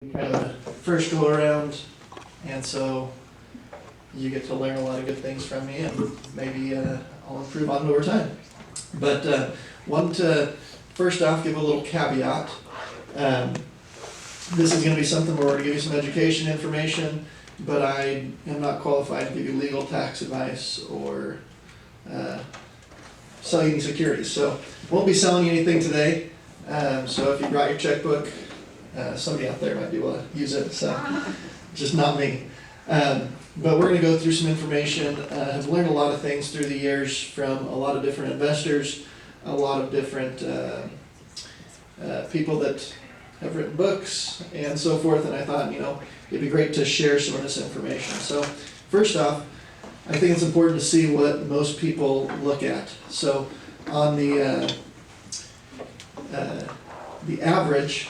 kind of the first go around, and so you get to learn a lot of good things from me, and maybe I'll improve on it over time. But want to first off give a little caveat. This is going to be something where we're going to give you some education information, but I am not qualified to give you legal tax advice or sell you any securities. So won't be selling you anything today. So if you brought your checkbook, somebody out there might be able to use it, so just not me. But we're going to go through some information. I've learned a lot of things through the years from a lot of different investors, a lot of different people that have written books and so forth, and I thought, it'd be great to share some of this information. So first off, I think it's important to see what most people look at. So on the average,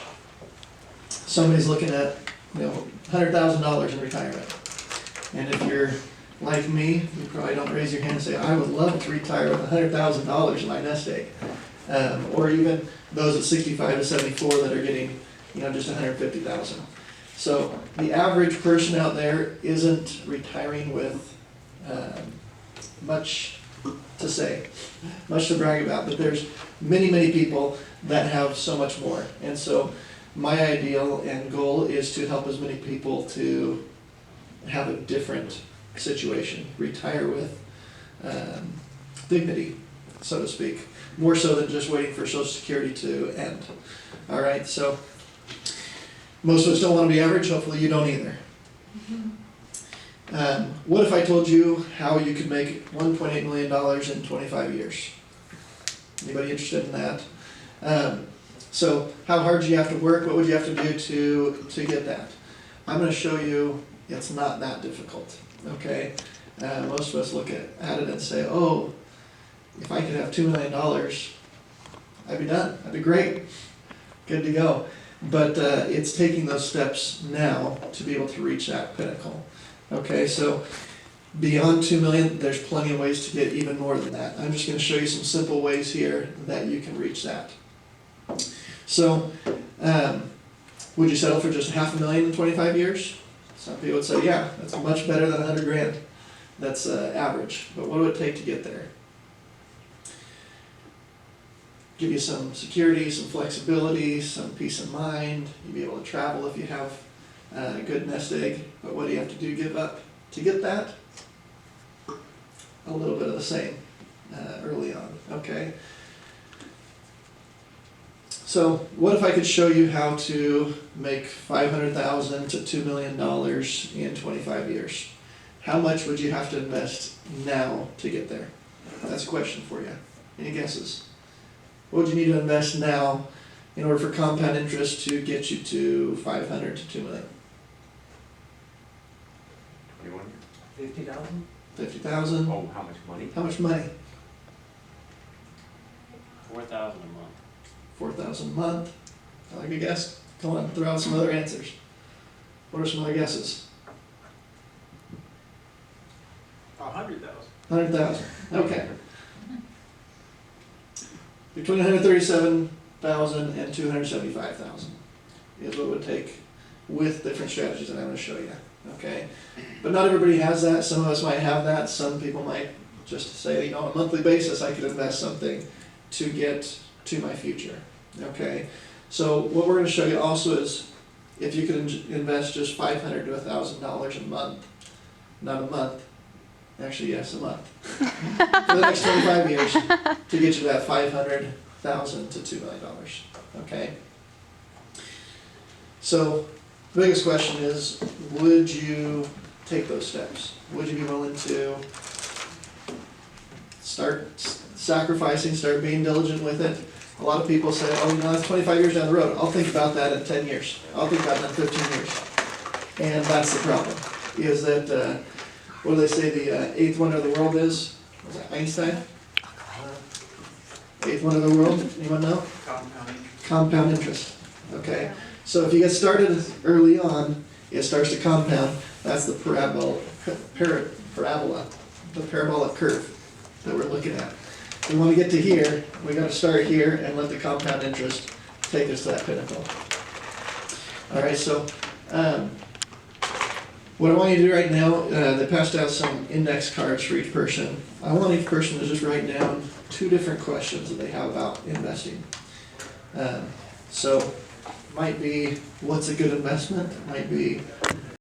somebody's looking at $100,000 in retirement. And if you're like me, you probably don't raise your hand and say, I would love to retire with $100,000 in my nest egg. Or even those at 65 to 74 that are getting just $150,000. So the average person out there isn't retiring with much to say, much to brag about, but there's many, many people that have so much more. And so my ideal and goal is to help as many people to have a different situation, retire with dignity, so to speak, more so than just waiting for Social Security to end. All right, so most of us don't want to be average. Hopefully you don't either. What if I told you how you could make $1.8 million in 25 years? Anybody interested in that? So how hard do you have to work? What would you have to do to get that? I'm going to show you it's not that difficult, okay? Most of us look at it and say, oh, if I could have $2 million, I'd be done. I'd be great. Good to go. But it's taking those steps now to be able to reach that pinnacle. Okay, so beyond 2 million, there's plenty of ways to get even more than that. I'm just going to show you some simple ways here that you can reach that. So, would you settle for just $500,000 in 25 years? Some people would say, yeah, that's much better than $100,000. That's average. But what would it take to get there? Give you some security, some flexibility, some peace of mind. You'll be able to travel if you have a good nest egg. But what do you have to do, give up to get that? A little bit of the same early on, okay? So what if I could show you how to make $500,000 to $2 million in 25 years? How much would you have to invest now to get there? That's a question for you. Any guesses? What would you need to invest now in order for compound interest to get you to 500 to 2 million? 21? 50,000? 50,000? Oh, how much money? How much money? 4,000 a month. 4,000 a month. I like a guess. Come on, throw out some other answers. What are some other guesses? 100,000. 100,000. Okay. Between 137,000 and 275,000 is what it would take with different strategies that I'm going to show you. Okay, but not everybody has that. Some of us might have that. Some people might just say, on a monthly basis, I could invest something to get to my future. Okay, so what we're going to show you also is if you could invest just $500 to $1,000 a month, not a month. Actually, yes, a month. For the next 25 years to get you that $500,000 to $2 million. Okay? So, the biggest question is, would you take those steps? Would you be willing to start sacrificing, start being diligent with it? A lot of people say, oh, that's 25 years down the road. I'll think about that in 10 years. I'll think about that in 15 years. And that's the problem, is that what do they say the eighth wonder of the world is? Was that Einstein? Eighth wonder of the world, anyone know? Compound interest. Okay, so if you get started early on, it starts to compound. That's the parabola, the parabolic curve that we're looking at. We want to get to here, we got to start here and let the compound interest take us to that pinnacle. Alright, so, what I want you to do right now, they passed out some index cards for each person. I want each person to just write down 2 different questions that they have about investing. So, might be, what's a good investment? Might be,